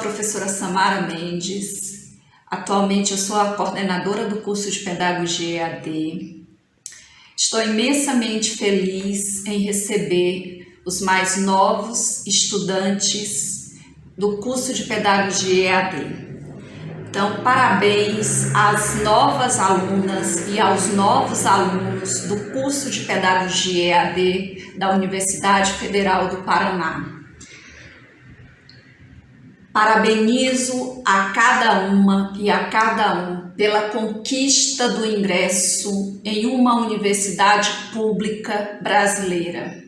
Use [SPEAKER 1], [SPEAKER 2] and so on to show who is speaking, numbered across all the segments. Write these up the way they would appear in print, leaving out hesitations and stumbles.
[SPEAKER 1] professora Samara Mendes. Atualmente eu sou a coordenadora do curso de Pedagogia EAD. Estou imensamente feliz em receber os mais novos estudantes do curso de Pedagogia EAD. Então, parabéns às novas alunas e aos novos alunos do curso de Pedagogia EAD da Universidade Federal do Paraná. Parabenizo a cada uma e a cada um pela conquista do ingresso em uma universidade pública brasileira.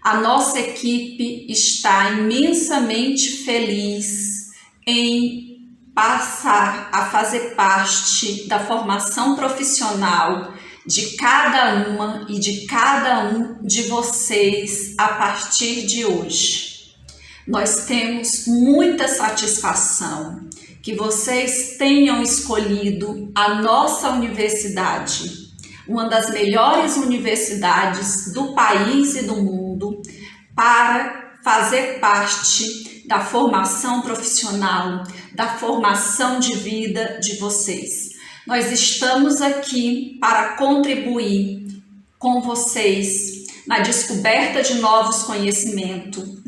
[SPEAKER 1] A nossa equipe está imensamente feliz em passar a fazer parte da formação profissional de cada uma e de cada um de vocês a partir de hoje. Nós temos muita satisfação que vocês tenham escolhido a nossa universidade, uma das melhores universidades do país e do mundo, para fazer parte da formação profissional, da formação de vida de vocês. Nós estamos aqui para contribuir com vocês na descoberta de novos conhecimentos,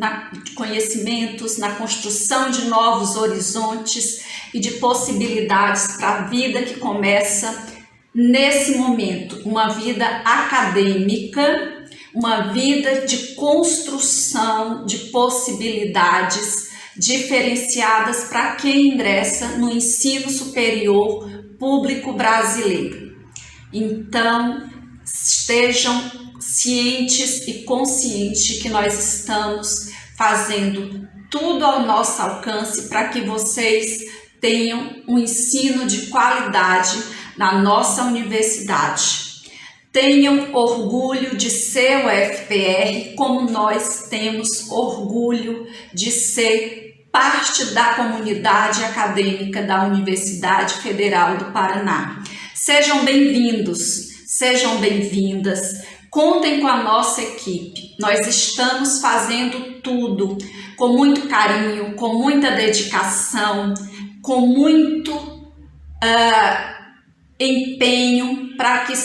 [SPEAKER 1] na construção de novos horizontes e de possibilidades para a vida que começa nesse momento, uma vida acadêmica, uma vida de construção de possibilidades diferenciadas para quem ingressa no ensino superior público brasileiro. Então, estejam cientes e conscientes que nós estamos fazendo tudo ao nosso alcance para que vocês tenham um ensino de qualidade na nossa universidade. Tenham orgulho de ser o FPR, como nós temos orgulho de ser parte da comunidade acadêmica da Universidade Federal do Paraná. Sejam bem-vindos, sejam bem-vindas. Contem com a nossa equipe. Nós estamos fazendo tudo com muito carinho, com muita dedicação, com muito empenho para que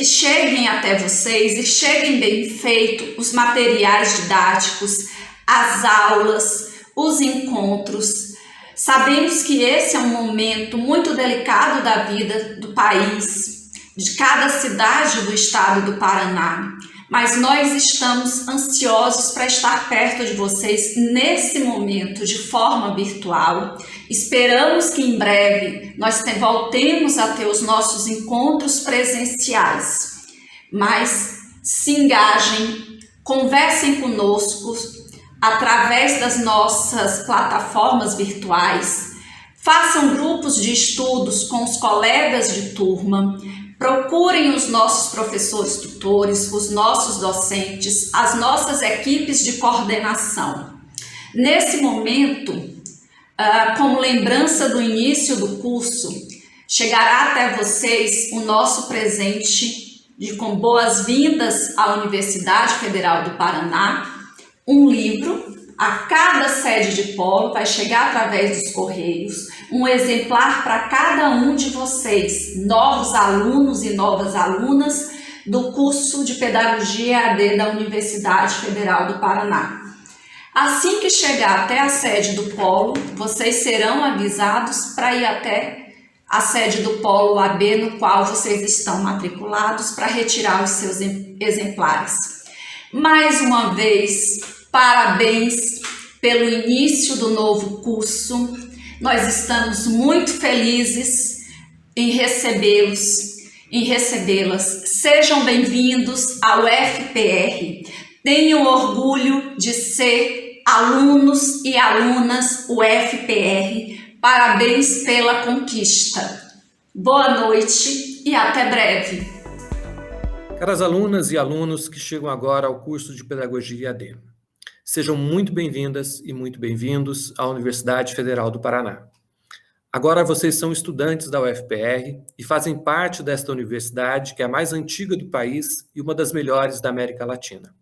[SPEAKER 1] cheguem até vocês e cheguem bem feito os materiais didáticos, as aulas, os encontros. Sabemos que esse é um momento muito delicado da vida do país, de cada cidade do estado do Paraná, mas nós estamos ansiosos para estar perto de vocês nesse momento de forma virtual. Esperamos que em breve nós voltemos a ter os nossos encontros presenciais, mas se engajem, conversem conosco através das nossas plataformas virtuais, façam grupos de estudos com os colegas de turma. Procurem os nossos professores tutores, os nossos docentes, as nossas equipes de coordenação. Nesse momento, como lembrança do início do curso, chegará até vocês o nosso presente com boas-vindas à Universidade Federal do Paraná, um livro. A cada sede de polo vai chegar através dos correios um exemplar para cada um de vocês, novos alunos e novas alunas do curso de Pedagogia EAD da Universidade Federal do Paraná. Assim que chegar até a sede do polo, vocês serão avisados para ir até a sede do polo AB, no qual vocês estão matriculados, para retirar os seus exemplares. Mais uma vez, parabéns pelo início do novo curso. Nós estamos muito felizes em recebê-los, em recebê-las. Sejam bem-vindos ao FPR. Tenham orgulho de ser alunos e alunas UFPR. Parabéns pela conquista. Boa noite e até breve.
[SPEAKER 2] Caras alunas e alunos que chegam agora ao curso de Pedagogia EAD. Sejam muito bem-vindas e muito bem-vindos à Universidade Federal do Paraná. Agora vocês são estudantes da UFPR e fazem parte desta universidade que é a mais antiga do país e uma das melhores da América Latina.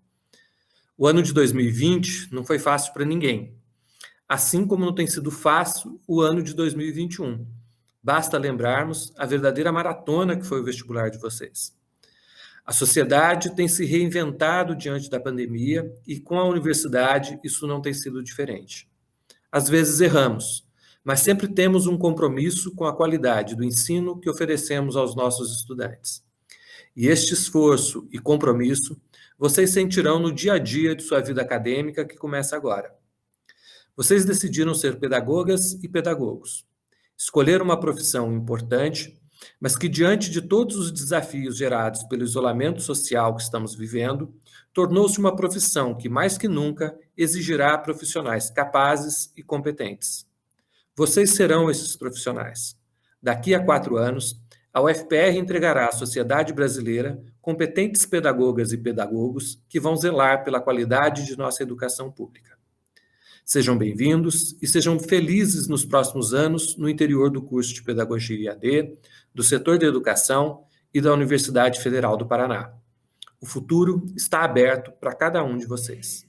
[SPEAKER 2] O ano de 2020 não foi fácil para ninguém, assim como não tem sido fácil o ano de 2021. Basta lembrarmos a verdadeira maratona que foi o vestibular de vocês. A sociedade tem se reinventado diante da pandemia e com a universidade isso não tem sido diferente. Às vezes erramos, mas sempre temos um compromisso com a qualidade do ensino que oferecemos aos nossos estudantes. E este esforço e compromisso vocês sentirão no dia a dia de sua vida acadêmica que começa agora. Vocês decidiram ser pedagogas e pedagogos. Escolheram uma profissão importante, mas que, diante de todos os desafios gerados pelo isolamento social que estamos vivendo, tornou-se uma profissão que, mais que nunca, exigirá profissionais capazes e competentes. Vocês serão esses profissionais. Daqui a 4 anos, a UFPR entregará à sociedade brasileira competentes pedagogas e pedagogos que vão zelar pela qualidade de nossa educação pública. Sejam bem-vindos e sejam felizes nos próximos anos no interior do curso de Pedagogia EAD, do setor de educação e da Universidade Federal do Paraná. O futuro está aberto para cada um de vocês.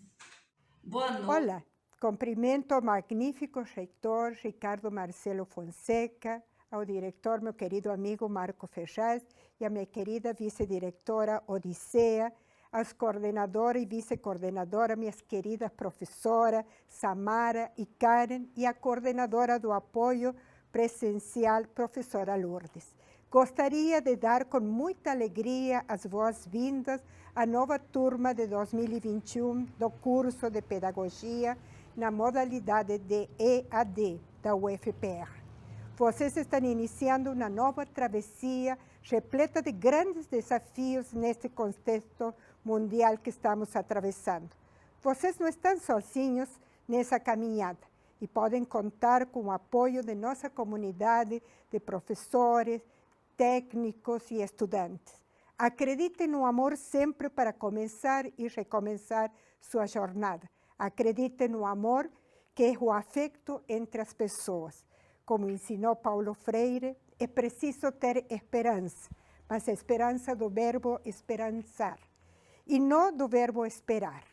[SPEAKER 3] Boa noite. Olá, cumprimento ao magnífico reitor Ricardo Marcelo Fonseca, ao diretor, meu querido amigo Marco Ferraz, e a minha querida vice-diretora Odisseia, as coordenadoras e vice-coordenadora, minhas queridas professoras Samara e Karen, e a coordenadora do apoio presencial, professora Lourdes. Gostaria de dar com muita alegria as boas-vindas à nova turma de 2021 do curso de Pedagogia na modalidade de EAD da UFPR. Vocês estão iniciando uma nova travessia repleta de grandes desafios neste contexto mundial que estamos atravessando. Vocês não estão sozinhos nessa caminhada e podem contar com o apoio de nossa comunidade de professores, técnicos e estudantes. Acreditem no amor sempre para começar e recomeçar sua jornada. Acreditem no amor, que é o afeto entre as pessoas. Como ensinou Paulo Freire, é preciso ter esperança, mas a esperança do verbo esperançar, e não do verbo esperar.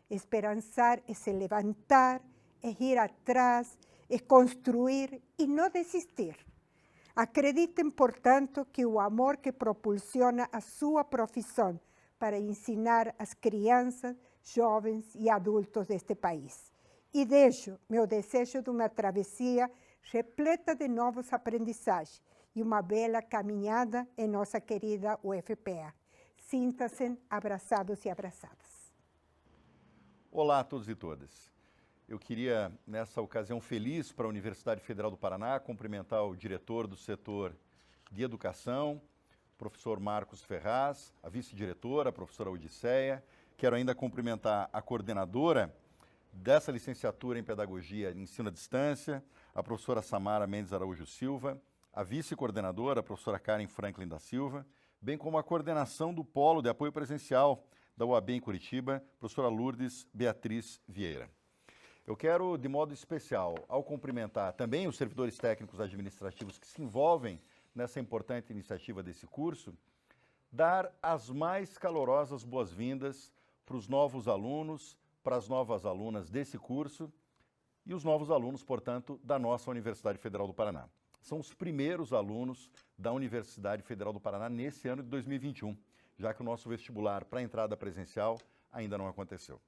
[SPEAKER 3] Esperançar é se levantar, é ir atrás, é construir e não desistir. Acreditem, portanto, que o amor que propulsiona a sua profissão para ensinar as crianças, jovens e adultos deste país. E deixo meu desejo de uma travessia repleta de novas aprendizagens e uma bela caminhada em nossa querida UFPR. Sintam-se abraçados e abraçadas.
[SPEAKER 4] Olá a todos e todas. Eu queria, nessa ocasião feliz para a Universidade Federal do Paraná, cumprimentar o diretor do setor de educação, professor Marcos Ferraz, a vice-diretora, a professora Odisseia. Quero ainda cumprimentar a coordenadora dessa licenciatura em Pedagogia e Ensino à Distância, a professora Samara Mendes Araújo Silva, a vice-coordenadora, a professora Karen Franklin da Silva, bem como a coordenação do Polo de Apoio Presencial da UAB em Curitiba, professora Lourdes Beatriz Vieira. Eu quero, de modo especial, ao cumprimentar também os servidores técnicos administrativos que se envolvem nessa importante iniciativa desse curso, dar as mais calorosas boas-vindas para os novos alunos, para as novas alunas desse curso e os novos alunos, portanto, da nossa Universidade Federal do Paraná. São os primeiros alunos da Universidade Federal do Paraná nesse ano de 2021, já que o nosso vestibular para a entrada presencial ainda não aconteceu.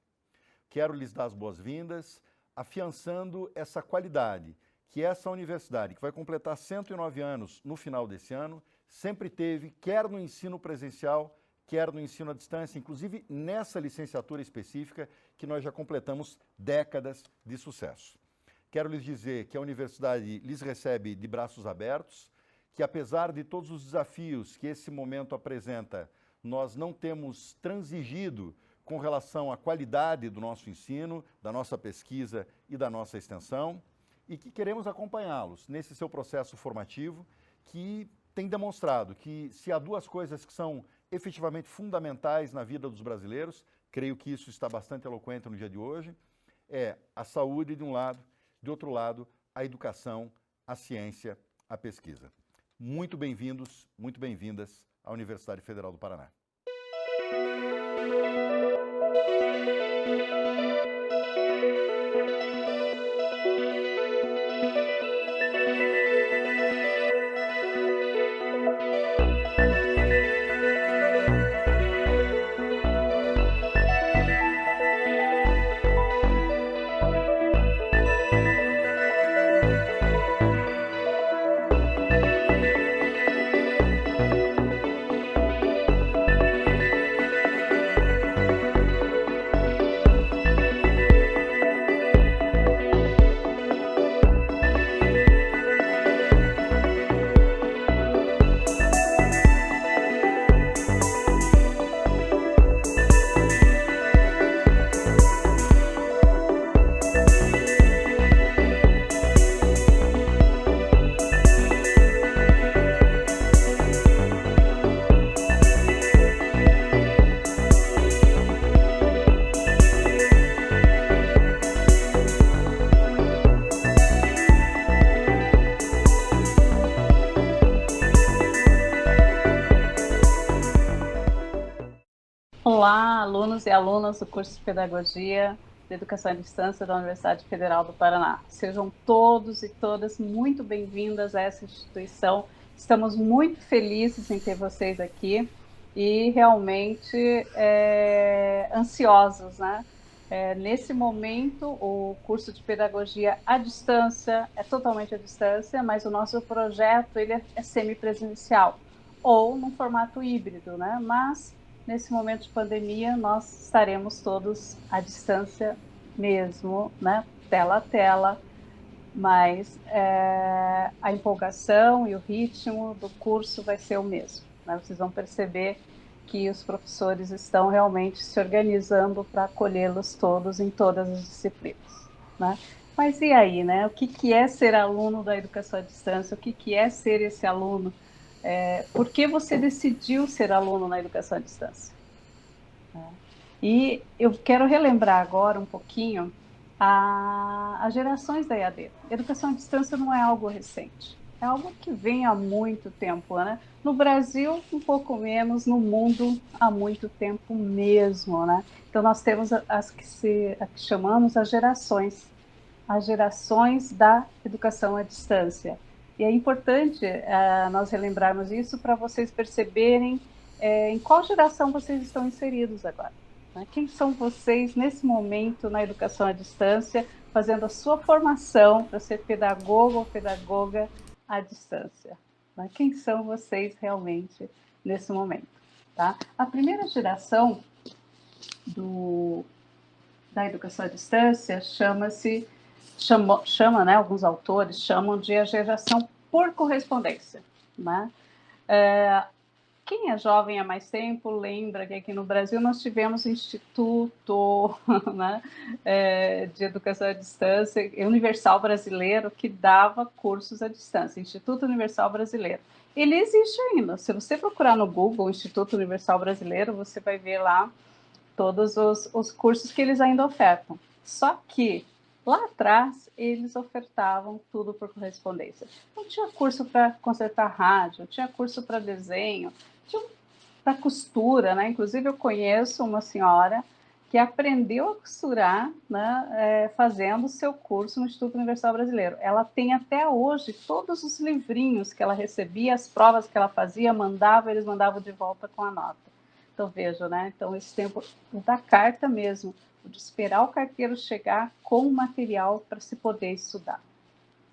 [SPEAKER 4] Quero lhes dar as boas-vindas, afiançando essa qualidade que essa universidade, que vai completar 109 anos no final desse ano, sempre teve, quer no ensino presencial, quer no ensino à distância, inclusive nessa licenciatura específica que nós já completamos décadas de sucesso. Quero lhes dizer que a universidade lhes recebe de braços abertos, que apesar de todos os desafios que esse momento apresenta, nós não temos transigido com relação à qualidade do nosso ensino, da nossa pesquisa e da nossa extensão, e que queremos acompanhá-los nesse seu processo formativo, que tem demonstrado que se há duas coisas que são efetivamente fundamentais na vida dos brasileiros, creio que isso está bastante eloquente no dia de hoje, é a saúde de um lado, de outro lado, a educação, a ciência, a pesquisa. Muito bem-vindos, muito bem-vindas à Universidade Federal do Paraná.
[SPEAKER 5] Olá, alunos e alunas do curso de Pedagogia de Educação à Distância da Universidade Federal do Paraná. Sejam todos e todas muito bem-vindas a essa instituição. Estamos muito felizes em ter vocês aqui e realmente ansiosos, né? Nesse momento, o curso de Pedagogia à Distância é totalmente à distância, mas o nosso projeto ele é semipresencial ou num formato híbrido, né? Mas nesse momento de pandemia, nós estaremos todos à distância mesmo, né? Tela a tela, mas a empolgação e o ritmo do curso vai ser o mesmo, né? Vocês vão perceber que os professores estão realmente se organizando para acolhê-los todos em todas as disciplinas, né? Mas e aí, né? O que é ser aluno da educação à distância? O que é ser esse aluno? Por que você decidiu ser aluno na educação à distância? E eu quero relembrar agora um pouquinho as gerações da EAD. Educação à distância não é algo recente, é algo que vem há muito tempo, né? No Brasil, um pouco menos, no mundo, há muito tempo mesmo, né? Então, nós temos as que chamamos as gerações da educação à distância. E é importante nós relembrarmos isso para vocês perceberem em qual geração vocês estão inseridos agora. Né? Quem são vocês nesse momento na educação à distância, fazendo a sua formação para ser pedagogo ou pedagoga à distância? Né? Quem são vocês realmente nesse momento? Tá? A primeira geração da educação à distância chama, né, alguns autores chamam de a geração por correspondência, né? Quem é jovem há mais tempo lembra que aqui no Brasil nós tivemos o Instituto né, de Educação à Distância Universal Brasileiro, que dava cursos à distância, Instituto Universal Brasileiro. Ele existe ainda. Se você procurar no Google Instituto Universal Brasileiro, você vai ver lá todos os cursos que eles ainda ofertam. Só que lá atrás, eles ofertavam tudo por correspondência. Não tinha curso para consertar rádio, tinha curso para desenho, tinha para costura, né? Inclusive, eu conheço uma senhora que aprendeu a costurar, né, fazendo o seu curso no Instituto Universal Brasileiro. Ela tem até hoje todos os livrinhos que ela recebia, as provas que ela fazia, eles mandavam de volta com a nota. Então, vejo, né? Então, esse tempo da carta mesmo, de esperar o carteiro chegar com o material para se poder estudar.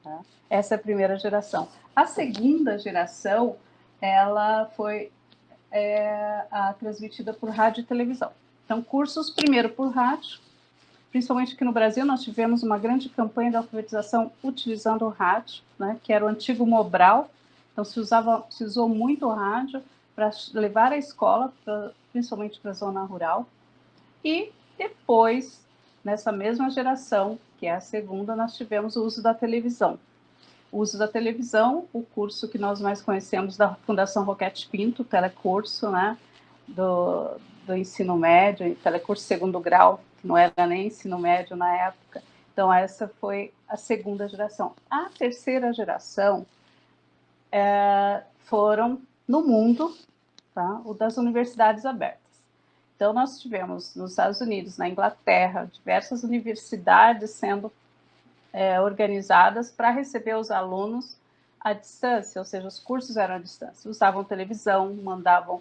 [SPEAKER 5] Tá? Essa é a primeira geração. A segunda geração, ela foi transmitida por rádio e televisão. Então, cursos primeiro por rádio, principalmente aqui no Brasil, nós tivemos uma grande campanha de alfabetização utilizando o rádio, né, que era o antigo Mobral. Então, se usou muito o rádio para levar a escola, principalmente para a zona rural. E depois, nessa mesma geração, que é a segunda, nós tivemos o uso da televisão. O uso da televisão, o curso que nós mais conhecemos da Fundação Roquete Pinto, o telecurso, né, do ensino médio, telecurso segundo grau, que não era nem ensino médio na época. Então, essa foi a segunda geração. A terceira geração foram, no mundo, tá, o das universidades abertas. Então, nós tivemos nos Estados Unidos, na Inglaterra, diversas universidades sendo organizadas para receber os alunos à distância, ou seja, os cursos eram à distância. Usavam televisão, mandavam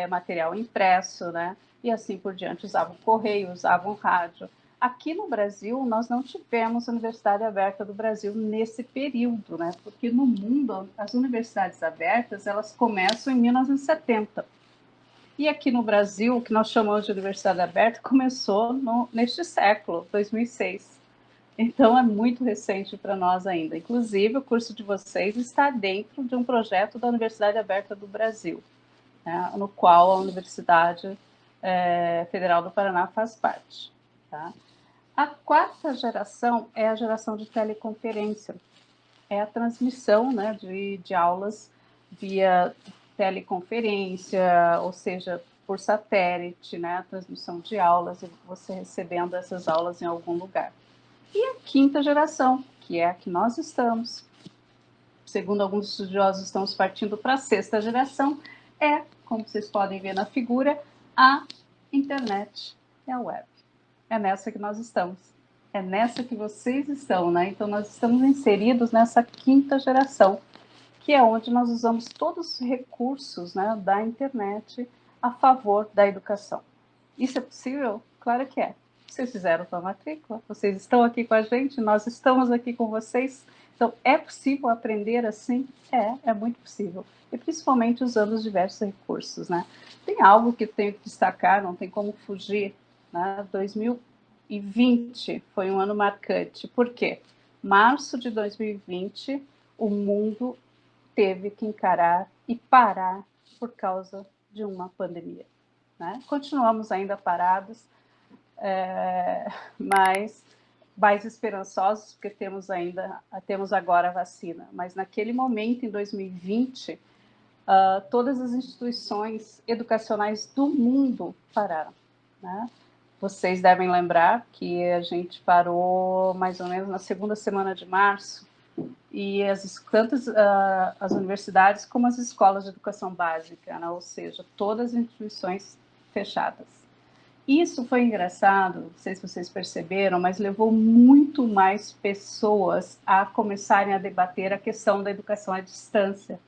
[SPEAKER 5] material impresso, né? E assim por diante. Usavam correio, usavam rádio. Aqui no Brasil, nós não tivemos a Universidade Aberta do Brasil nesse período, né? Porque no mundo, as universidades abertas, elas começam em 1970. E aqui no Brasil, o que nós chamamos de Universidade Aberta, começou neste século, 2006. Então, é muito recente para nós ainda. Inclusive, o curso de vocês está dentro de um projeto da Universidade Aberta do Brasil, né, no qual a Universidade Federal do Paraná faz parte. Tá? A quarta geração é a geração de teleconferência. É a transmissão, né, de aulas via teleconferência, ou seja, por satélite, né, a transmissão de aulas e você recebendo essas aulas em algum lugar. E a quinta geração, que é a que nós estamos, segundo alguns estudiosos, estamos partindo para a sexta geração, como vocês podem ver na figura, a internet e a web. É nessa que nós estamos. É nessa que vocês estão, né? Então, nós estamos inseridos nessa quinta geração, que é onde nós usamos todos os recursos, né, da internet a favor da educação. Isso é possível? Claro que é. Vocês fizeram sua matrícula, vocês estão aqui com a gente, nós estamos aqui com vocês. Então, é possível aprender assim? É muito possível. E principalmente usando os diversos recursos, né? Tem algo que eu tenho que destacar, não tem como fugir, né? 2020 foi um ano marcante. Por quê? Março de 2020, o mundo teve que encarar e parar por causa de uma pandemia, né? Continuamos ainda parados, mas mais esperançosos, porque temos agora a vacina. Mas naquele momento, em 2020, todas as instituições educacionais do mundo pararam, né? Vocês devem lembrar que a gente parou mais ou menos na segunda semana de março, e tanto as universidades como as escolas de educação básica, né? Ou seja, todas as instituições fechadas. Isso foi engraçado, não sei se vocês perceberam, mas levou muito mais pessoas a começarem a debater a questão da educação à distância.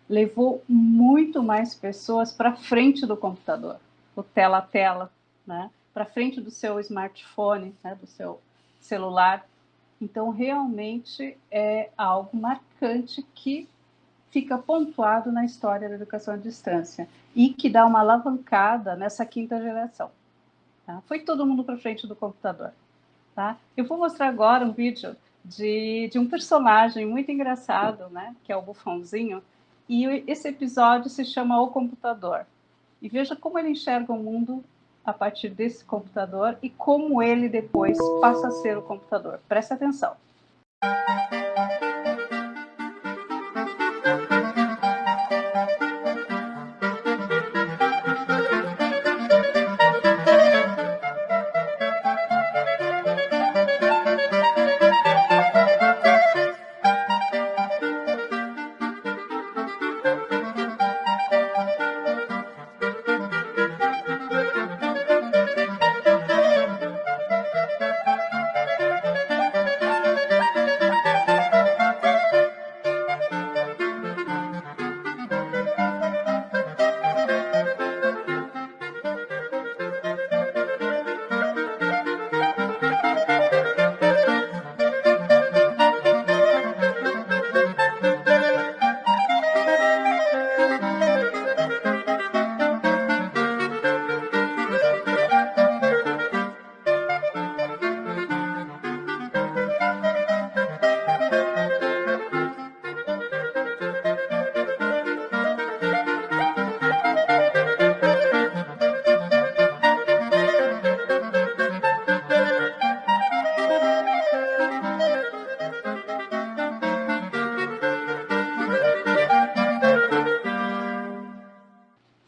[SPEAKER 5] Levou muito mais pessoas para frente do computador, o tela a tela, né? Para frente do seu smartphone, né? Do seu celular. Então, realmente é algo marcante que fica pontuado na história da educação à distância e que dá uma alavancada nessa quinta geração. Tá? Foi todo mundo para frente do computador. Tá? Eu vou mostrar agora um vídeo de um personagem muito engraçado, né, que é o Bufãozinho, e esse episódio se chama O Computador. E veja como ele enxerga o mundo a partir desse computador e como ele depois passa a ser o computador. Presta atenção.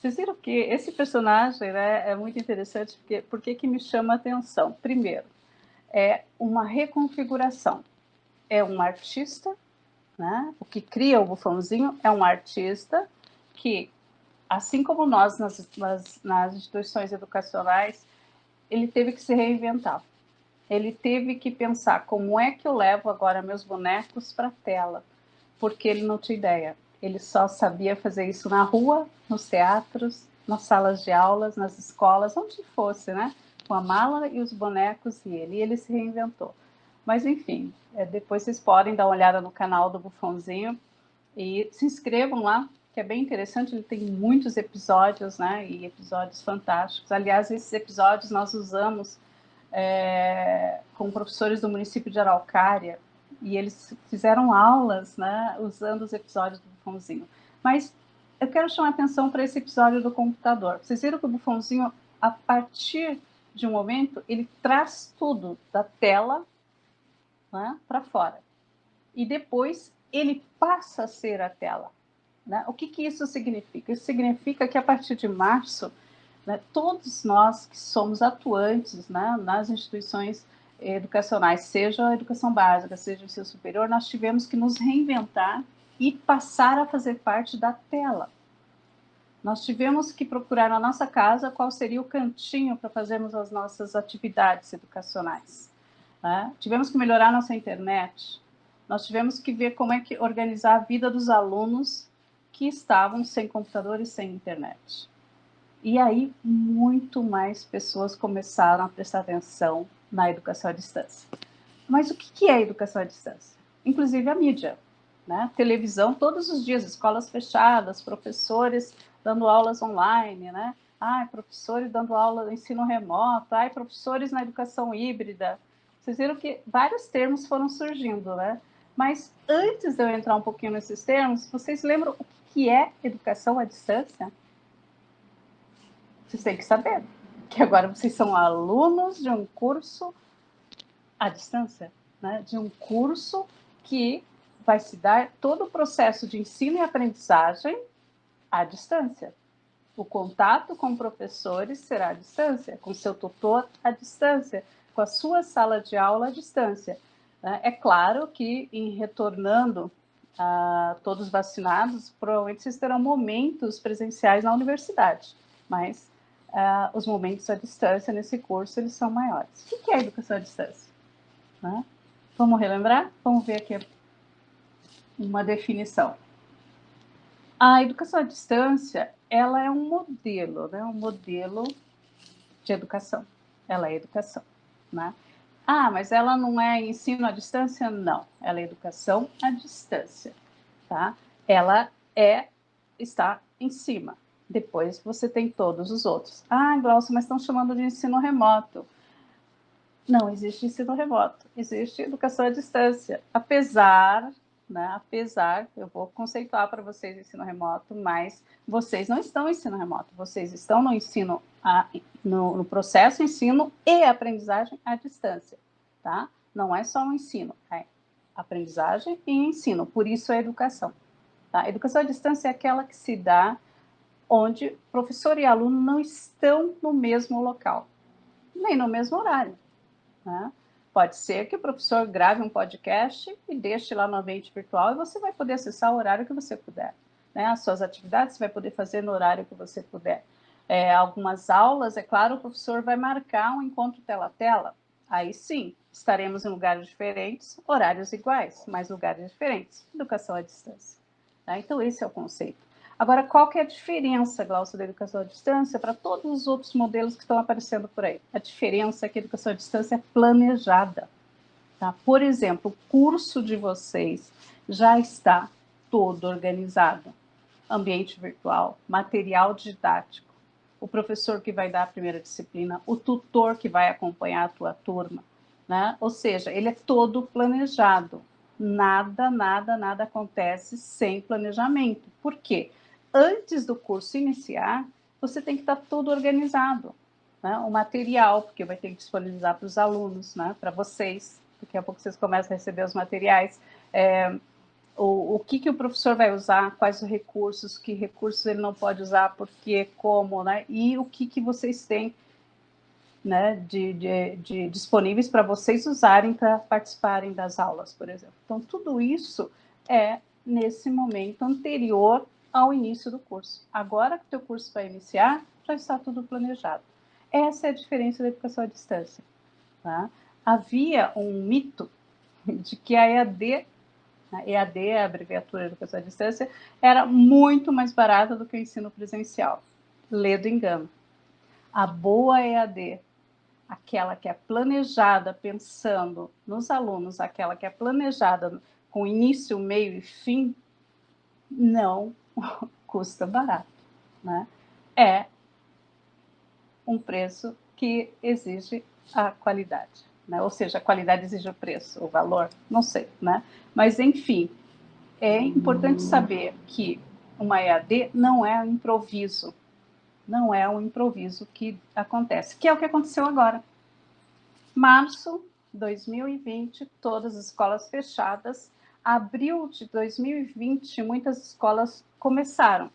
[SPEAKER 5] Vocês viram que esse personagem, né, é muito interessante, porque que me chama a atenção? Primeiro, é uma reconfiguração. É um artista, né? O que cria o Bufãozinho é um artista que, assim como nós nas instituições educacionais, ele teve que se reinventar. Ele teve que pensar como é que eu levo agora meus bonecos para a tela, porque ele não tinha ideia. Ele só sabia fazer isso na rua, nos teatros, nas salas de aulas, nas escolas, onde fosse, né? Com a mala e os bonecos e ele se reinventou. Mas, enfim, depois vocês podem dar uma olhada no canal do Bufãozinho e se inscrevam lá, que é bem interessante, ele tem muitos episódios, né? E episódios fantásticos. Aliás, esses episódios nós usamos com professores do município de Araucária, e eles fizeram aulas, né, usando os episódios do Bufãozinho. Mas eu quero chamar a atenção para esse episódio do computador. Vocês viram que o Bufãozinho, a partir de um momento, ele traz tudo da tela, né, para fora. E depois ele passa a ser a tela. Né? O que isso significa? Isso significa que a partir de março, né, todos nós que somos atuantes, né, nas instituições educacionais, seja a educação básica, seja o ensino superior, nós tivemos que nos reinventar e passar a fazer parte da tela. Nós tivemos que procurar na nossa casa qual seria o cantinho para fazermos as nossas atividades educacionais. Né? Tivemos que melhorar nossa internet. Nós tivemos que ver como é que organizar a vida dos alunos que estavam sem computador e sem internet. E aí, muito mais pessoas começaram a prestar atenção na educação à distância. Mas o que é educação à distância? Inclusive a mídia, né? Televisão todos os dias, escolas fechadas, professores dando aulas online, né? Professores dando aula no ensino remoto, professores na educação híbrida. Vocês viram que vários termos foram surgindo, né? Mas antes de eu entrar um pouquinho nesses termos, vocês lembram o que é educação à distância? Vocês têm que saber, que agora vocês são alunos de um curso à distância, né? De um curso que vai se dar todo o processo de ensino e aprendizagem à distância. O contato com professores será à distância, com seu tutor à distância, com a sua sala de aula à distância. É claro que, em retornando todos vacinados, provavelmente vocês terão momentos presenciais na universidade, mas os momentos à distância nesse curso eles são maiores. O que é educação à distância? Né? Vamos relembrar? Vamos ver aqui uma definição. A educação à distância, ela é um modelo, né? Um modelo de educação. Ela é educação, né? Mas ela não é ensino à distância? Não, ela é educação à distância, tá? Ela está em cima. Depois você tem todos os outros. Glaucia, mas estão chamando de ensino remoto. Não existe ensino remoto, existe educação à distância. Apesar, eu vou conceituar para vocês ensino remoto, mas vocês não estão em ensino remoto, vocês estão no ensino, no processo ensino e aprendizagem à distância, tá? Não é só um ensino, é aprendizagem e ensino, por isso é educação. Tá? A educação à distância é aquela que se dá onde professor e aluno não estão no mesmo local, nem no mesmo horário. Né? Pode ser que o professor grave um podcast e deixe lá no ambiente virtual e você vai poder acessar o horário que você puder. Né? As suas atividades você vai poder fazer no horário que você puder. Algumas aulas, é claro, o professor vai marcar um encontro tela a tela. Aí sim, estaremos em lugares diferentes, horários iguais, mas lugares diferentes. Educação à distância. Tá? Então, esse é o conceito. Agora, qual que é a diferença, Glaucia, da educação à distância para todos os outros modelos que estão aparecendo por aí? A diferença é que a educação à distância é planejada. Tá? Por exemplo, o curso de vocês já está todo organizado. Ambiente virtual, material didático, o professor que vai dar a primeira disciplina, o tutor que vai acompanhar a tua turma. Né? Ou seja, ele é todo planejado. Nada acontece sem planejamento. Por quê? Antes do curso iniciar, você tem que estar tudo organizado. Né? O material, porque vai ter que disponibilizar para os alunos, né? Para vocês. Daqui a pouco vocês começam a receber os materiais. O que o professor vai usar, quais os recursos, que recursos ele não pode usar, por quê, como, né? E o que vocês têm, né, de disponíveis para vocês usarem para participarem das aulas, por exemplo. Então, tudo isso é nesse momento anterior ao início do curso. Agora que o teu curso vai iniciar, já está tudo planejado. Essa é a diferença da educação à distância. Tá? Havia um mito de que a EAD é a abreviatura de educação à distância, era muito mais barata do que o ensino presencial. Ledo engano. A boa EAD, aquela que é planejada pensando nos alunos, aquela que é planejada com início, meio e fim, não custa barato. Né? É um preço que exige a qualidade. Né? Ou seja, a qualidade exige o preço, o valor, não sei. Né? Mas, enfim, é importante saber que uma EAD não é um improviso. Não é um improviso que acontece, que é o que aconteceu agora. Março de 2020, todas as escolas fechadas. Abril de 2020, muitas escolas começaram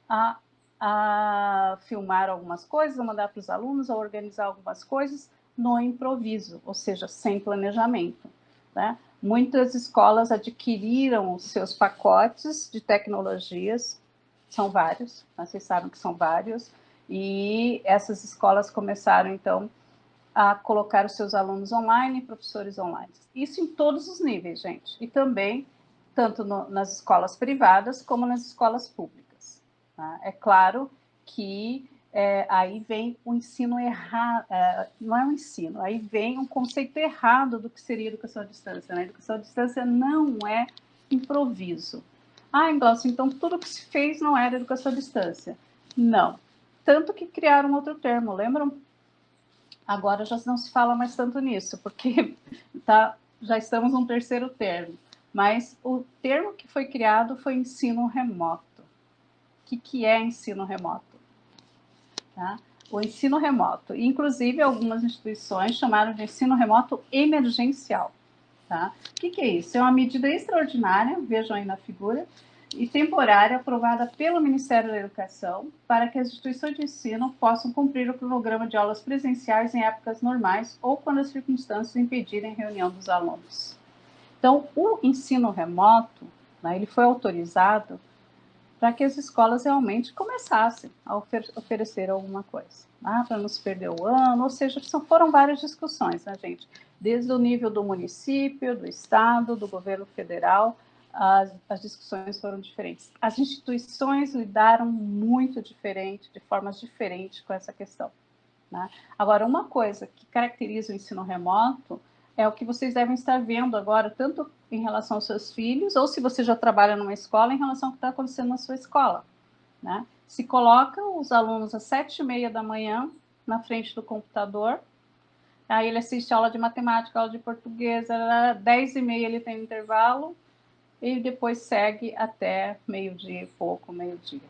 [SPEAKER 5] a filmar algumas coisas, a mandar para os alunos, a organizar algumas coisas no improviso, ou seja, sem planejamento. Né? Muitas escolas adquiriram os seus pacotes de tecnologias são vários, vocês sabem que são vários, e essas escolas começaram, então, a colocar os seus alunos online e professores online. Isso em todos os níveis, gente, e também tanto nas escolas privadas como nas escolas públicas. Tá? É claro que aí vem o ensino errado, não é um ensino, aí vem um conceito errado do que seria educação à distância. Né? Educação à distância não é improviso. Glaucio, então tudo que se fez não era educação à distância. Não. Tanto que criaram outro termo, lembram? Agora já não se fala mais tanto nisso, porque já estamos num terceiro termo. Mas o termo que foi criado foi ensino remoto. O que é ensino remoto? Tá? O ensino remoto, inclusive algumas instituições chamaram de ensino remoto emergencial. Tá? O que é isso? É uma medida extraordinária, vejam aí na figura, e temporária aprovada pelo Ministério da Educação para que as instituições de ensino possam cumprir o cronograma de aulas presenciais em épocas normais ou quando as circunstâncias impedirem a reunião dos alunos. Então, o ensino remoto, né, ele foi autorizado para que as escolas realmente começassem a oferecer alguma coisa, né, para não se perder o ano, ou seja, foram várias discussões, né, gente? Desde o nível do município, do estado, do governo federal, as discussões foram diferentes. As instituições lidaram muito diferente, de formas diferentes com essa questão. Né? Agora, uma coisa que caracteriza o ensino remoto é o que vocês devem estar vendo agora, tanto em relação aos seus filhos, ou se você já trabalha numa escola, em relação ao que está acontecendo na sua escola. Né? Se coloca os alunos às 7h30 da manhã na frente do computador, aí ele assiste aula de matemática, aula de português, 10h30 ele tem intervalo, e depois segue até meio-dia e pouco, meio-dia.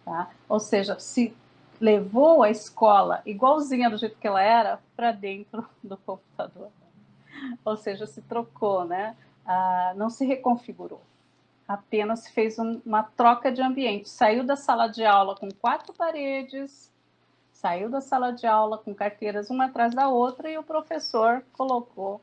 [SPEAKER 5] Tá? Ou seja, se levou a escola igualzinha do jeito que ela era para dentro do computador. Ou seja, se trocou, né? Não se reconfigurou. Apenas se fez uma troca de ambiente. Saiu da sala de aula com 4 paredes, saiu da sala de aula com carteiras uma atrás da outra e o professor colocou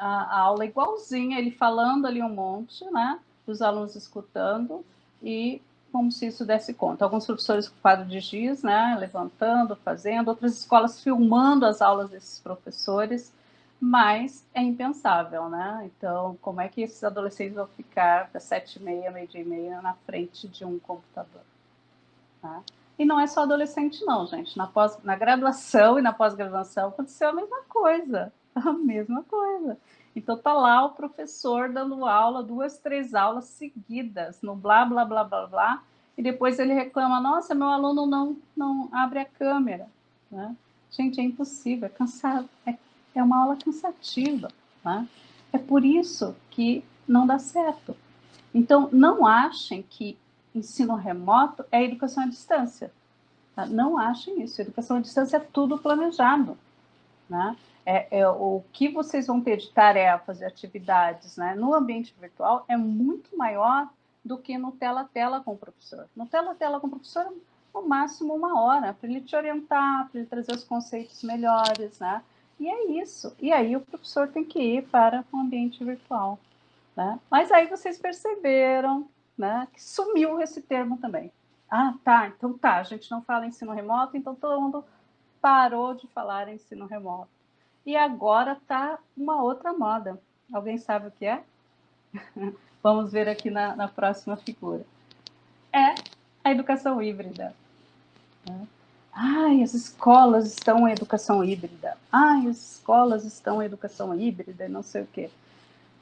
[SPEAKER 5] a aula igualzinha, ele falando ali um monte, né? Os alunos escutando e como se isso desse conta. Alguns professores com quadro de giz, né? Levantando, fazendo, outras escolas filmando as aulas desses professores, mas é impensável, né? Então, como é que esses adolescentes vão ficar das 7h30, meio-dia e meia, na frente de um computador? Tá? E não é só adolescente, não, gente. Na graduação e na pós-graduação aconteceu a mesma coisa. A mesma coisa. Então, tá lá o professor dando aula, 2, 3 aulas seguidas, no blá, blá, blá, blá, blá, e depois ele reclama, nossa, meu aluno não abre a câmera. Né? Gente, é impossível, é cansado, é uma aula cansativa. Né? É por isso que não dá certo. Então, não achem que ensino remoto é educação à distância. Tá? Não achem isso. Educação à distância é tudo planejado. Né? O que vocês vão ter de tarefas e atividades, né, no ambiente virtual é muito maior do que no tela-a-tela com o professor. No tela-a-tela com o professor, no máximo 1 hora, para ele te orientar, para ele trazer os conceitos melhores. Né? E é isso. E aí o professor tem que ir para o ambiente virtual. Né? Mas aí vocês perceberam, né, que sumiu esse termo também. Então a gente não fala ensino remoto, então todo mundo parou de falar em ensino remoto. E agora está uma outra moda. Alguém sabe o que é? Vamos ver aqui na próxima figura. É a educação híbrida. As escolas estão em educação híbrida. As escolas estão em educação híbrida e não sei o quê.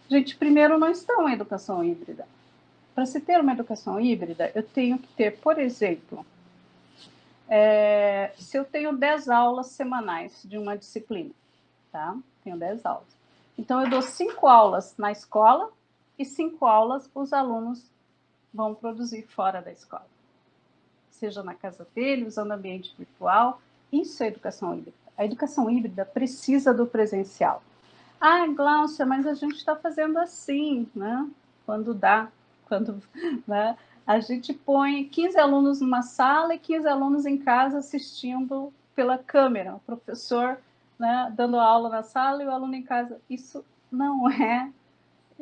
[SPEAKER 5] Gente, primeiro, não estão em educação híbrida. Para se ter uma educação híbrida, eu tenho que ter, por exemplo, se eu tenho 10 aulas semanais de uma disciplina, tá? Tenho 10 aulas. Então, eu dou 5 aulas na escola e 5 aulas os alunos vão produzir fora da escola. Seja na casa dele, usando ambiente virtual. Isso é educação híbrida. A educação híbrida precisa do presencial. Gláucia, mas a gente está fazendo assim, né? Quando dá, né? A gente põe 15 alunos numa sala e 15 alunos em casa assistindo pela câmera. O professor, né, dando aula na sala e o aluno em casa. Isso não é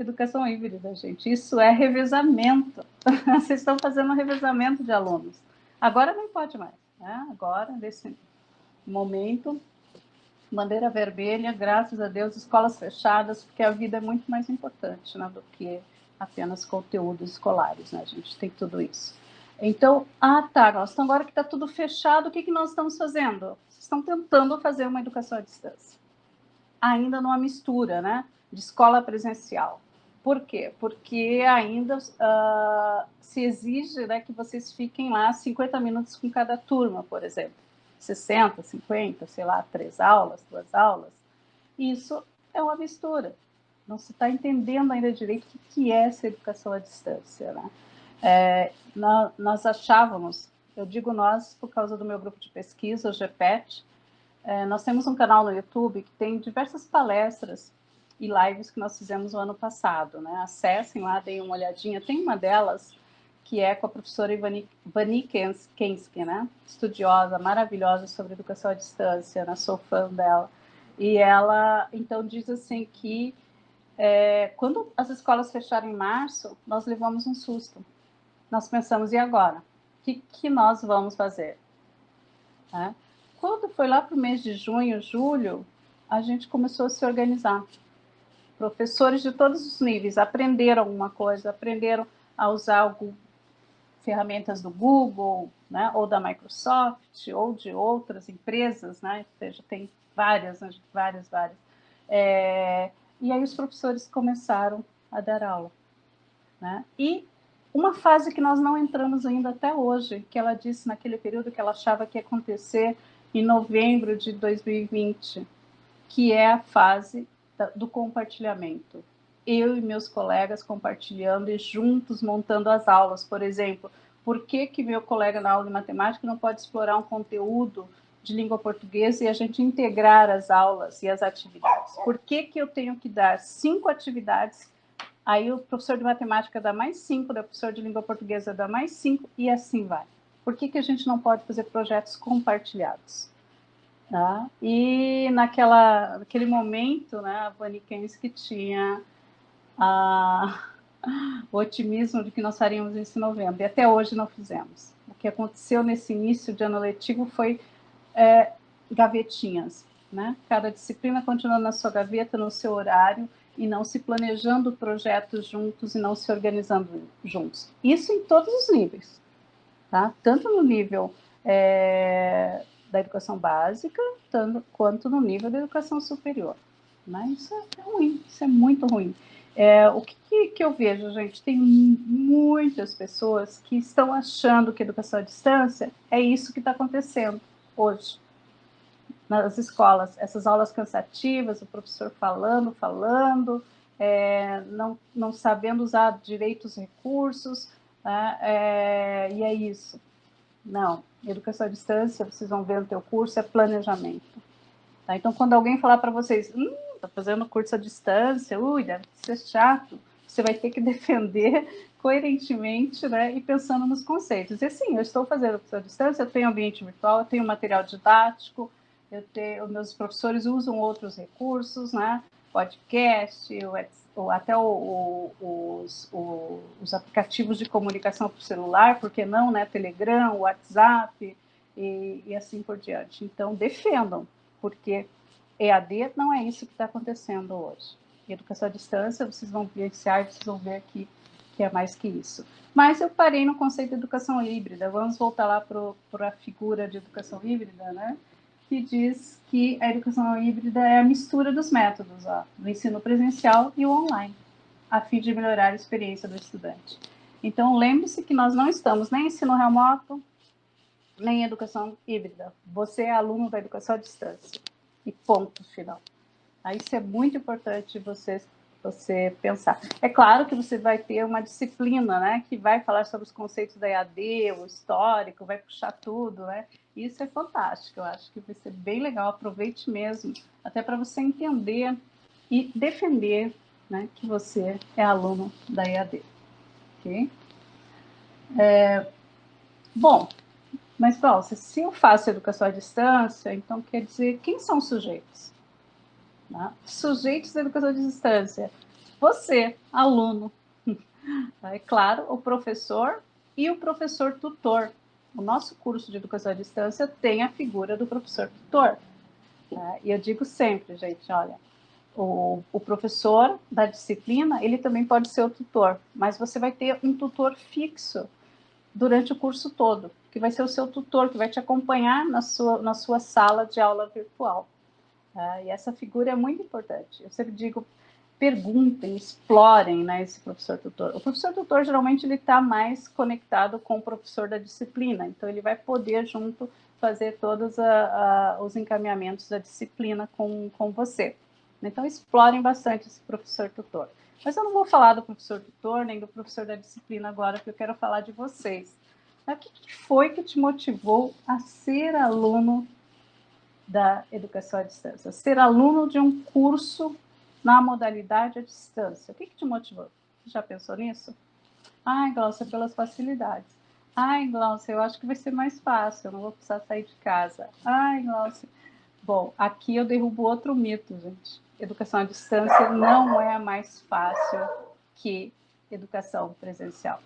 [SPEAKER 5] educação híbrida, gente. Isso é revezamento. Vocês estão fazendo um revezamento de alunos. Agora não pode mais, né? Agora, nesse momento, bandeira vermelha, graças a Deus, escolas fechadas, porque a vida é muito mais importante, né, do que apenas conteúdos escolares, né? A gente tem tudo isso. Então, então agora que está tudo fechado, o que nós estamos fazendo? Vocês estão tentando fazer uma educação à distância. Ainda numa mistura, né, de escola presencial. Por quê? Porque ainda se exige, né, que vocês fiquem lá 50 minutos com cada turma, por exemplo. 60, 50, sei lá, 3 aulas, 2 aulas. Isso é uma mistura. Não se está entendendo ainda direito o que é essa educação à distância, né? Nós achávamos, eu digo nós por causa do meu grupo de pesquisa, o GPET, nós temos um canal no YouTube que tem diversas palestras e lives que nós fizemos no ano passado, né? Acessem lá, deem uma olhadinha. Tem uma delas que é com a professora Ivani Kensky, né? Estudiosa, maravilhosa sobre educação à distância, né? Sou fã dela. E ela, então, diz assim que quando as escolas fecharam em março, nós levamos um susto. Nós pensamos, e agora? O que nós vamos fazer? Né? Quando foi lá para o mês de junho, julho, a gente começou a se organizar. Professores de todos os níveis aprenderam alguma coisa, aprenderam a usar ferramentas do Google, né, ou da Microsoft, ou de outras empresas, né, ou seja, tem várias. E aí os professores começaram a dar aula. Né? E uma fase que nós não entramos ainda até hoje, que ela disse naquele período que ela achava que ia acontecer em novembro de 2020, que é a fase do compartilhamento. Eu e meus colegas compartilhando e juntos montando as aulas. Por exemplo, por que meu colega na aula de matemática não pode explorar um conteúdo de língua portuguesa e a gente integrar as aulas e as atividades? Por que eu tenho que dar 5 atividades, aí o professor de matemática dá mais 5, o professor de língua portuguesa dá mais 5 e assim vai? Por que a gente não pode fazer projetos compartilhados? Tá? E naquele momento, né, a Vani Kensky tinha o otimismo de que nós faríamos isso em novembro, e até hoje não fizemos. O que aconteceu nesse início de ano letivo foi gavetinhas, né? Cada disciplina continuando na sua gaveta, no seu horário, e não se planejando projetos juntos e não se organizando juntos. Isso em todos os níveis, tá? Tanto no nível da educação básica, quanto no nível da educação superior. Né? Isso é ruim, isso é muito ruim. O que eu vejo, gente? Tem muitas pessoas que estão achando que a educação à distância é isso que está acontecendo hoje nas escolas. Essas aulas cansativas, o professor falando, não sabendo usar direito os recursos, e é isso. Não, educação à distância, vocês vão ver no teu curso, é planejamento. Tá? Então, quando alguém falar para vocês, está fazendo curso à distância, deve ser chato, você vai ter que defender coerentemente, né, e pensando nos conceitos. E sim, eu estou fazendo curso à distância, eu tenho ambiente virtual, eu tenho material didático, meus professores usam outros recursos, né, podcast, ou até os aplicativos de comunicação por celular, por que não, né? Telegram, WhatsApp e assim por diante. Então, defendam, porque EAD não é isso que está acontecendo hoje. Educação à distância, vocês vão vivenciar, vocês vão ver aqui que é mais que isso. Mas eu parei no conceito de educação híbrida. Vamos voltar lá para a figura de educação híbrida, né? Que diz que a educação híbrida é a mistura dos métodos, do ensino presencial e o online, a fim de melhorar a experiência do estudante. Então, lembre-se que nós não estamos nem em ensino remoto, nem em educação híbrida. Você é aluno da educação à distância. E ponto final. Isso é muito importante você pensar. É claro que você vai ter uma disciplina, né, que vai falar sobre os conceitos da EAD, o histórico, vai puxar tudo, né? Isso é fantástico, eu acho que vai ser bem legal, aproveite mesmo, até para você entender e defender, né, que você é aluno da EAD. Ok? Bom, mas, Paulo, se eu faço educação à distância, então quer dizer, quem são os sujeitos? Né? Sujeitos da educação à distância. você, aluno. É claro, o professor e o professor tutor. O nosso curso de educação à distância tem a figura do professor tutor. E eu digo sempre, gente, olha, o professor da disciplina, ele também pode ser o tutor, mas você vai ter um tutor fixo durante o curso todo, que vai ser o seu tutor, que vai te acompanhar na sua sala de aula virtual. E essa figura é muito importante. Eu sempre digo, perguntem, explorem, né, esse professor tutor. O professor tutor, geralmente, ele está mais conectado com o professor da disciplina, então ele vai poder, junto, fazer todos os encaminhamentos da disciplina com você. Então, explorem bastante esse professor tutor. Mas eu não vou falar do professor tutor, nem do professor da disciplina agora, porque eu quero falar de vocês. O que foi que te motivou a ser aluno da educação à distância? Ser aluno de um curso na modalidade à distância. O que te motivou? Você já pensou nisso? Ai, Glaucia, pelas facilidades. Ai, Glaucia, eu acho que vai ser mais fácil, eu não vou precisar sair de casa. Ai, Glaucia. Bom, aqui eu derrubo outro mito, gente. Educação à distância não é mais fácil que educação presencial.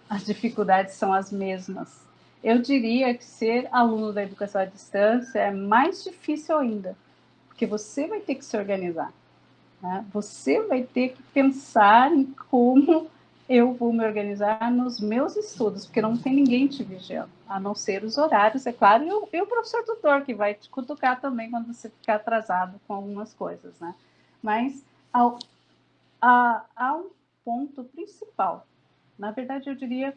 [SPEAKER 5] As dificuldades são as mesmas. Eu diria que ser aluno da educação à distância é mais difícil ainda, porque você vai ter que se organizar, né? Você vai ter que pensar em como eu vou me organizar nos meus estudos, porque não tem ninguém te vigiando, a não ser os horários, é claro, e o professor tutor, que vai te cutucar também quando você ficar atrasado com algumas coisas, né? Mas há um ponto principal, na verdade eu diria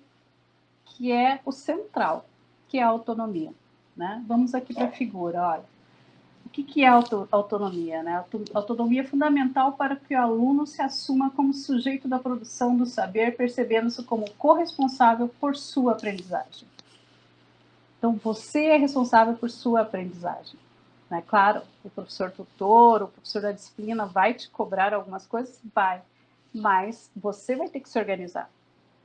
[SPEAKER 5] que é o central, que é a autonomia, né? Vamos aqui para a figura, olha. O que é autonomia, né? Autonomia é fundamental para que o aluno se assuma como sujeito da produção do saber, percebendo-se como corresponsável por sua aprendizagem. Então, você é responsável por sua aprendizagem, né? Claro, o professor tutor, o professor da disciplina vai te cobrar algumas coisas? Vai, mas você vai ter que se organizar,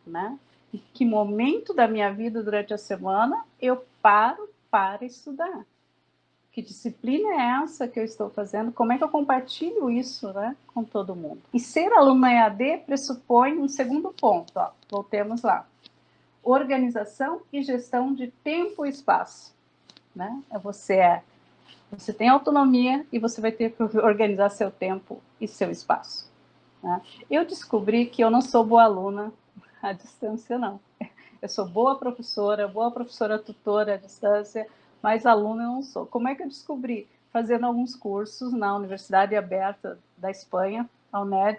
[SPEAKER 5] né? Em que momento da minha vida durante a semana eu paro para estudar? Que disciplina é essa que eu estou fazendo? Como é que eu compartilho isso, né, com todo mundo? E ser aluno EAD pressupõe um segundo ponto. Ó, voltemos lá. Organização e gestão de tempo e espaço. Né? Você tem autonomia e você vai ter que organizar seu tempo e seu espaço. Né? Eu descobri que eu não sou boa aluna à distância, não. Eu sou boa professora tutora à distância, mas aluna eu não sou. Como é que eu descobri? Fazendo alguns cursos na Universidade Aberta da Espanha, a UNED,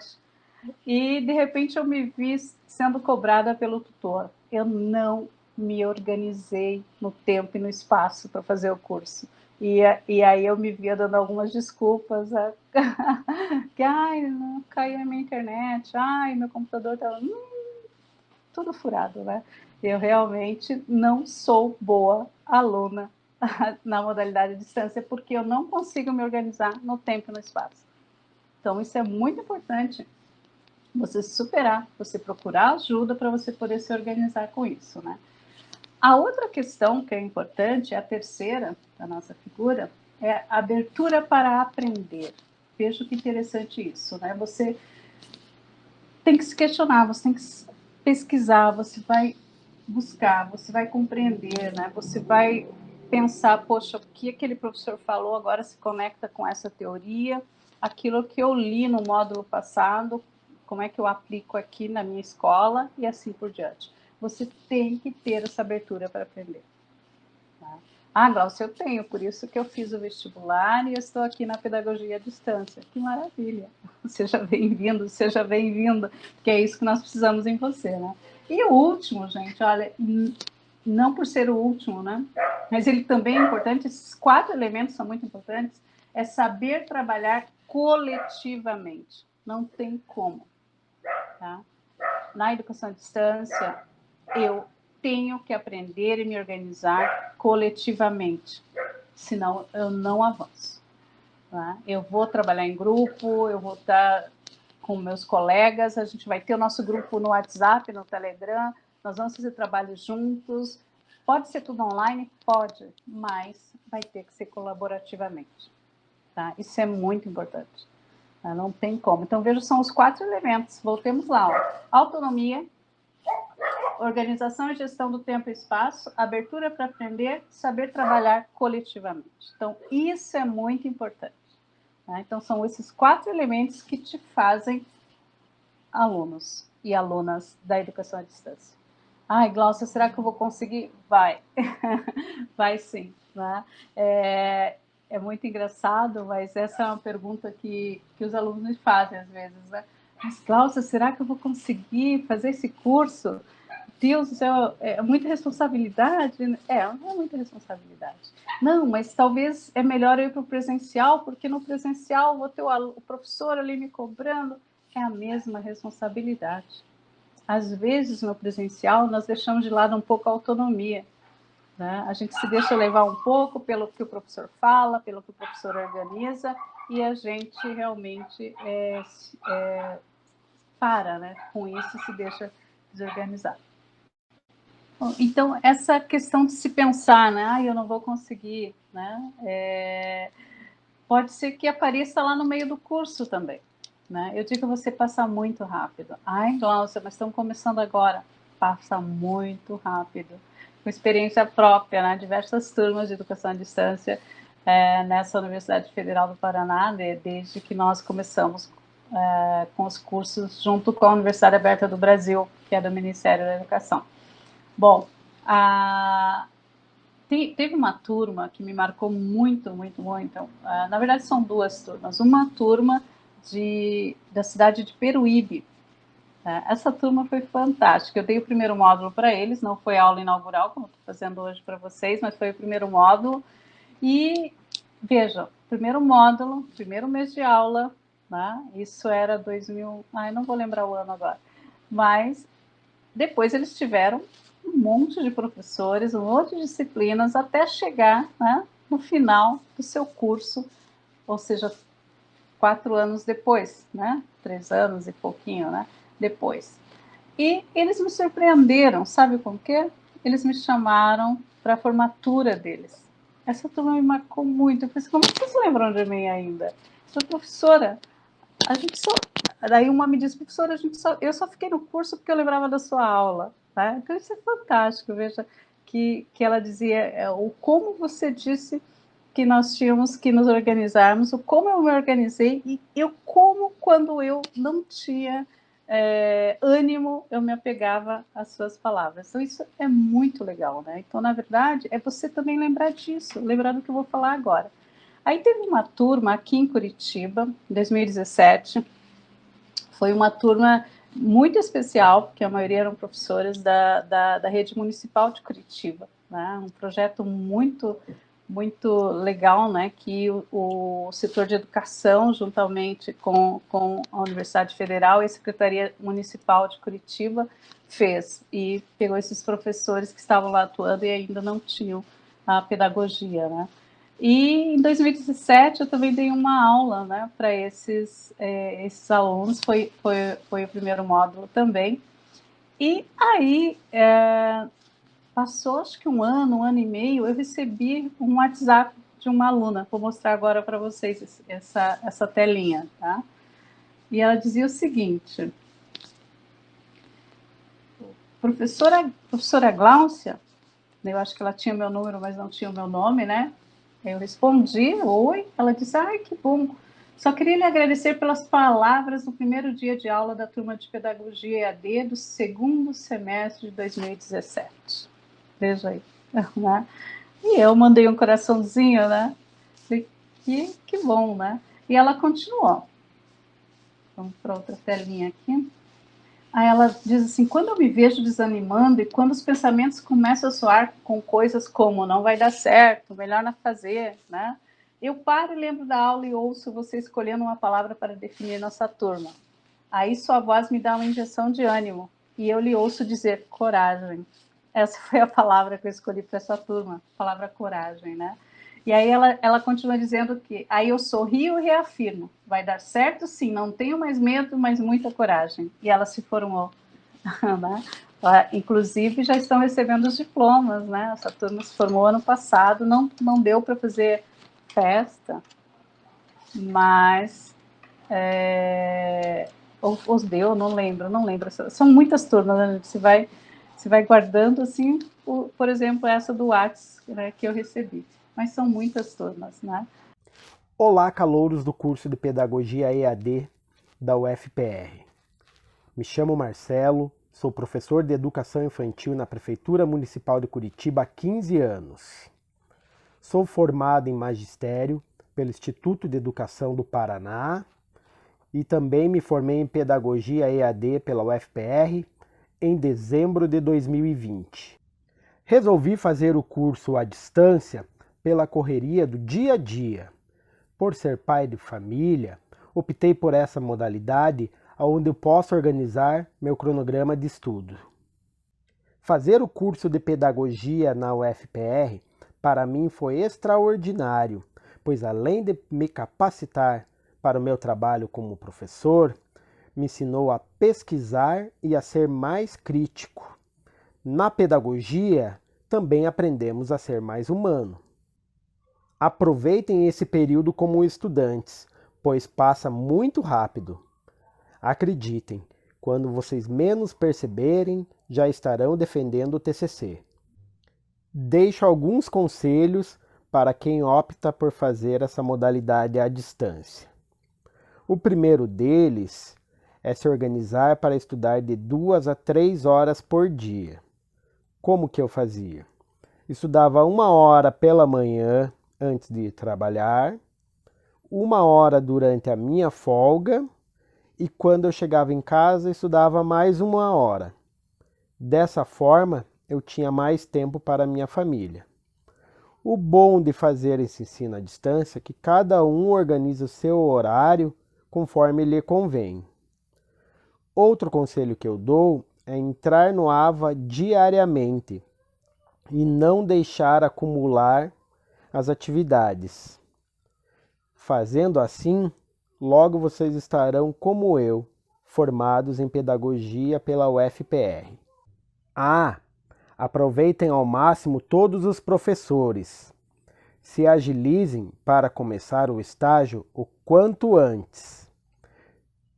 [SPEAKER 5] e de repente eu me vi sendo cobrada pelo tutor. Eu não me organizei no tempo e no espaço para fazer o curso. E aí eu me via dando algumas desculpas, que não caiu a minha internet, meu computador estava tudo furado, né? Eu realmente não sou boa aluna na modalidade de distância, porque eu não consigo me organizar no tempo e no espaço. Então, isso é muito importante, você se superar, você procurar ajuda para você poder se organizar com isso, né? A outra questão que é importante, a terceira da nossa figura, é a abertura para aprender. Veja que interessante isso, né? Você tem que se questionar, você tem que pesquisar, você vai buscar, você vai compreender, né? Você vai pensar, poxa, o que aquele professor falou agora se conecta com essa teoria, aquilo que eu li no módulo passado, como é que eu aplico aqui na minha escola e assim por diante. Você tem que ter essa abertura para aprender. Tá? Glaucia, eu tenho, por isso que eu fiz o vestibular e estou aqui na pedagogia à distância. Que maravilha! Seja bem-vindo, seja bem-vinda, que é isso que nós precisamos em você, né? E o último, gente, olha, não por ser o último, né? Mas ele também é importante, esses 4 elementos são muito importantes, é saber trabalhar coletivamente. Não tem como, tá? Na educação à distância, eu tenho que aprender e me organizar coletivamente, senão eu não avanço. Tá? Eu vou trabalhar em grupo, eu vou estar com meus colegas, a gente vai ter o nosso grupo no WhatsApp, no Telegram, nós vamos fazer trabalho juntos. Pode ser tudo online? Pode, mas vai ter que ser colaborativamente. Tá? Isso é muito importante. Né? Não tem como. Então, veja, são os 4 elementos. Voltemos lá. Ó. Autonomia, organização e gestão do tempo e espaço, abertura para aprender, saber trabalhar coletivamente. Então, isso é muito importante. Né? Então, são esses 4 elementos que te fazem alunos e alunas da educação à distância. Ai, Glaucia, será que eu vou conseguir? Vai. Vai sim. Né? É muito engraçado, mas essa é uma pergunta que os alunos me fazem às vezes. Né? Mas, Glaucia, será que eu vou conseguir fazer esse curso? Deus do céu, é muita responsabilidade? Não é muita responsabilidade. Não, mas talvez é melhor eu ir para o presencial, porque no presencial vou ter o professor ali me cobrando. É a mesma responsabilidade. Às vezes, no presencial, nós deixamos de lado um pouco a autonomia. Né? A gente se deixa levar um pouco pelo que o professor fala, pelo que o professor organiza, e a gente realmente para, né? Com isso, se deixa desorganizar. Então, essa questão de se pensar, né? Eu não vou conseguir, né? Pode ser que apareça lá no meio do curso também. Né? Eu digo você passar muito rápido. Ai, Glaucia, mas estão começando agora. Passa muito rápido. Com experiência própria, né? Diversas turmas de educação à distância nessa Universidade Federal do Paraná, desde que nós começamos com os cursos junto com a Universidade Aberta do Brasil, que é do Ministério da Educação. Bom, teve uma turma que me marcou muito, muito, muito. Na verdade, são 2 turmas. Uma turma da cidade de Peruíbe. Essa turma foi fantástica. Eu dei o primeiro módulo para eles, não foi a aula inaugural, como estou fazendo hoje para vocês, mas foi o primeiro módulo. E, vejam, primeiro módulo, primeiro mês de aula, né? Isso era 2000... não vou lembrar o ano agora. Mas depois eles tiveram um monte de professores, um monte de disciplinas, até chegar, né, no final do seu curso, ou seja, 4 anos depois, né, 3 anos e pouquinho, né, depois. E eles me surpreenderam, sabe com o quê? Eles me chamaram para a formatura deles. Essa turma me marcou muito. Eu falei assim, como vocês lembram de mim ainda? Sou professora. A gente só... Daí uma me disse, professora, eu só fiquei no curso porque eu lembrava da sua aula. Tá? Então isso é fantástico. Veja que ela dizia o como você disse que nós tínhamos que nos organizarmos, o como eu me organizei e eu como quando eu não tinha ânimo, eu me apegava às suas palavras. Então isso é muito legal, né? Então, na verdade, é você também lembrar disso, lembrar do que eu vou falar agora. Aí teve uma turma aqui em Curitiba, em 2017, foi uma turma muito especial, porque a maioria eram professores da rede municipal de Curitiba, né? Um projeto muito, muito legal, né? Que o setor de educação, juntamente com a Universidade Federal e a Secretaria Municipal de Curitiba, fez, e pegou esses professores que estavam lá atuando e ainda não tinham a pedagogia, né? E em 2017 eu também dei uma aula, né, para esses alunos, foi o primeiro módulo também. E aí, passou acho que um ano e meio, eu recebi um WhatsApp de uma aluna, vou mostrar agora para vocês essa telinha, tá? E ela dizia o seguinte: professora Glaucia, eu acho que ela tinha meu número, mas não tinha o meu nome, né? Eu respondi, oi. Ela disse, ai, que bom. Só queria lhe agradecer pelas palavras no primeiro dia de aula da turma de Pedagogia EAD do 2º semestre de 2017. Veja aí. Né? E eu mandei um coraçãozinho, né? Que bom, né? E ela continuou. Vamos para outra telinha aqui. Aí ela diz assim, quando eu me vejo desanimando e quando os pensamentos começam a soar com coisas como não vai dar certo, melhor não fazer, né? Eu paro e lembro da aula e ouço você escolhendo uma palavra para definir nossa turma. Aí sua voz me dá uma injeção de ânimo e eu lhe ouço dizer coragem. Essa foi a palavra que eu escolhi para essa turma, a palavra coragem, né? E aí ela continua dizendo que aí eu sorrio e reafirmo, vai dar certo sim, não tenho mais medo, mas muita coragem. E ela se formou, né? Inclusive já estão recebendo os diplomas, né? Essa turma se formou ano passado, não deu para fazer festa, mas Ou os deu, não lembro. São muitas turmas, né? Você vai guardando, assim, por exemplo, essa do Whats, né, que eu recebi. Mas são muitas turmas, né?
[SPEAKER 6] Olá, calouros do curso de Pedagogia EAD da UFPR. Me chamo Marcelo, sou professor de Educação Infantil na Prefeitura Municipal de Curitiba há 15 anos. Sou formado em Magistério pelo Instituto de Educação do Paraná e também me formei em Pedagogia EAD pela UFPR em dezembro de 2020. Resolvi fazer o curso à distância pela correria do dia a dia. Por ser pai de família, optei por essa modalidade onde eu posso organizar meu cronograma de estudo. Fazer o curso de Pedagogia na UFPR para mim foi extraordinário, pois além de me capacitar para o meu trabalho como professor, me ensinou a pesquisar e a ser mais crítico. Na pedagogia, também aprendemos a ser mais humano. Aproveitem esse período como estudantes, pois passa muito rápido. Acreditem, quando vocês menos perceberem, já estarão defendendo o TCC. Deixo alguns conselhos para quem opta por fazer essa modalidade à distância. O primeiro deles é se organizar para estudar de 2 a 3 horas por dia. Como que eu fazia? Estudava 1 hora pela manhã antes de ir trabalhar, 1 hora durante a minha folga e quando eu chegava em casa estudava mais 1 hora. Dessa forma, eu tinha mais tempo para a minha família. O bom de fazer esse ensino à distância é que cada um organiza o seu horário conforme lhe convém. Outro conselho que eu dou é entrar no AVA diariamente e não deixar acumular as atividades. Fazendo assim, logo vocês estarão como eu, formados em pedagogia pela UFPR. Aproveitem ao máximo todos os professores. Se agilizem para começar o estágio o quanto antes.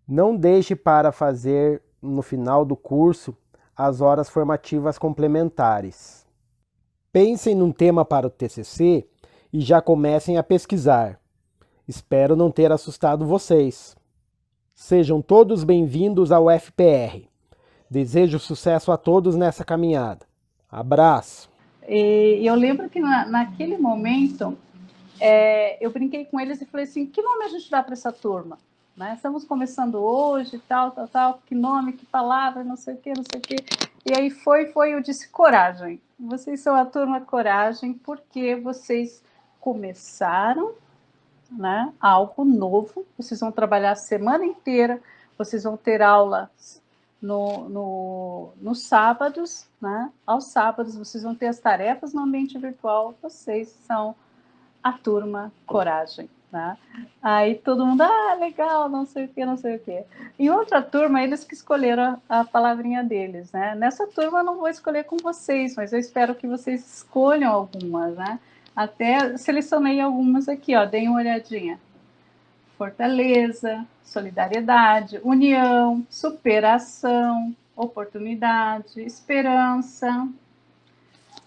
[SPEAKER 6] Não deixe para fazer no final do curso as horas formativas complementares. Pensem num tema para o TCC e já comecem a pesquisar. Espero não ter assustado vocês. Sejam todos bem-vindos ao UFPR. Desejo sucesso a todos nessa caminhada. Abraço!
[SPEAKER 5] E eu lembro que naquele momento eu brinquei com eles e falei assim, que nome a gente dá para essa turma? Né? Estamos começando hoje, tal, que nome, que palavra, não sei o quê. E aí eu disse coragem. Vocês são a turma coragem porque vocês começaram, né, algo novo, vocês vão trabalhar a semana inteira, vocês vão ter aulas nos sábados, né? Aos sábados vocês vão ter as tarefas no ambiente virtual, vocês são a turma coragem. Né? Aí todo mundo, legal, não sei o quê. Em outra turma, eles que escolheram a palavrinha deles, né? Nessa turma eu não vou escolher com vocês, mas eu espero que vocês escolham algumas, né? Até selecionei algumas aqui, ó, deem uma olhadinha. Fortaleza, solidariedade, união, superação, oportunidade, esperança,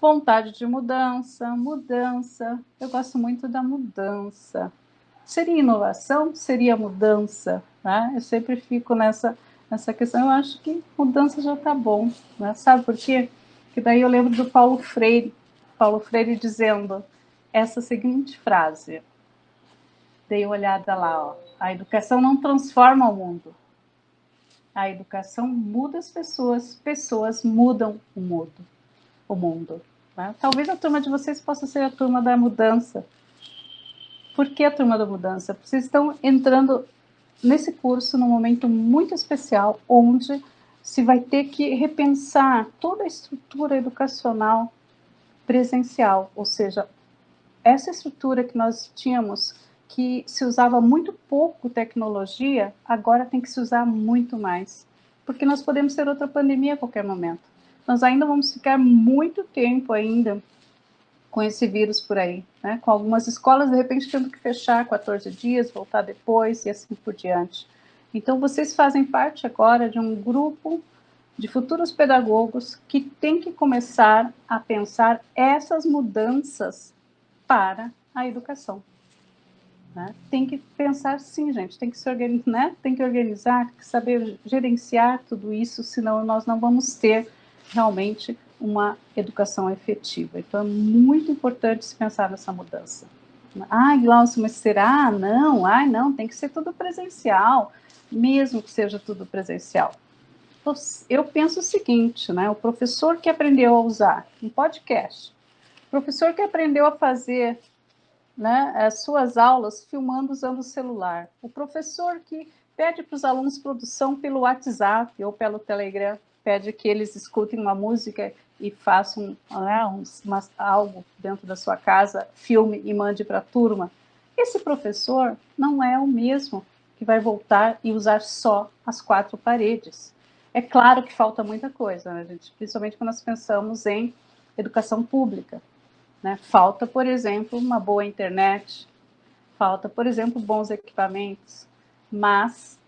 [SPEAKER 5] vontade de mudança. Eu gosto muito da mudança. Seria inovação? Seria mudança? Né? Eu sempre fico nessa questão. Eu acho que mudança já está bom. Né? Sabe por quê? Porque daí eu lembro do Paulo Freire dizendo essa seguinte frase. Dei uma olhada lá. Ó. A educação não transforma o mundo. A educação muda as pessoas. Pessoas mudam o mundo. Né? Talvez a turma de vocês possa ser a turma da mudança. Por que a turma da mudança? Porque vocês estão entrando nesse curso num momento muito especial, onde se vai ter que repensar toda a estrutura educacional presencial, ou seja, essa estrutura que nós tínhamos, que se usava muito pouco tecnologia, agora tem que se usar muito mais, porque nós podemos ter outra pandemia a qualquer momento. Nós ainda vamos ficar muito tempo ainda com esse vírus por aí, né? Com algumas escolas, de repente, tendo que fechar 14 dias, voltar depois e assim por diante. Então, vocês fazem parte agora de um grupo de futuros pedagogos que tem que começar a pensar essas mudanças para a educação. Né? Tem que pensar sim, gente, tem que se organizar, né? Tem que organizar, tem que saber gerenciar tudo isso, senão nós não vamos ter realmente uma educação efetiva. Então, é muito importante se pensar nessa mudança. Ai, Glaucio, mas será? Não, ai, não, tem que ser tudo presencial, mesmo que seja tudo presencial. Eu penso o seguinte, né? O professor que aprendeu a usar um podcast, o professor que aprendeu a fazer, né, as suas aulas filmando usando o celular, o professor que pede para os alunos produção pelo WhatsApp ou pelo Telegram, pede que eles escutem uma música e façam, né, algo dentro da sua casa, filme e mande para a turma. Esse professor não é o mesmo que vai voltar e usar só as 4 paredes. É claro que falta muita coisa, né, gente? Principalmente quando nós pensamos em educação pública. Né? Falta, por exemplo, uma boa internet, falta, por exemplo, bons equipamentos, mas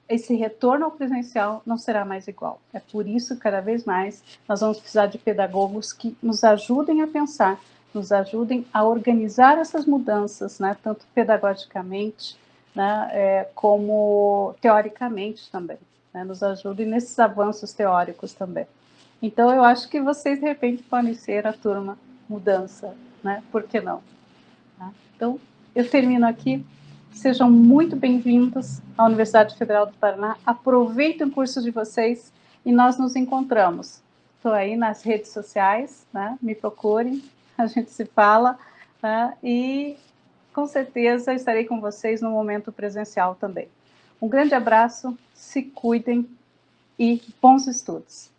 [SPEAKER 5] esse retorno ao presencial não será mais igual. É por isso que, cada vez mais, nós vamos precisar de pedagogos que nos ajudem a pensar, nos ajudem a organizar essas mudanças, né, tanto pedagogicamente, né, como teoricamente também, né, nos ajudem nesses avanços teóricos também. Então, eu acho que vocês, de repente, podem ser a turma mudança, né? Por que não? Tá? Então, eu termino aqui. Sejam muito bem-vindos à Universidade Federal do Paraná. Aproveitem o curso de vocês e nós nos encontramos. Estou aí nas redes sociais, né? Me procurem, a gente se fala, né? E com certeza estarei com vocês no momento presencial também. Um grande abraço, se cuidem e bons estudos.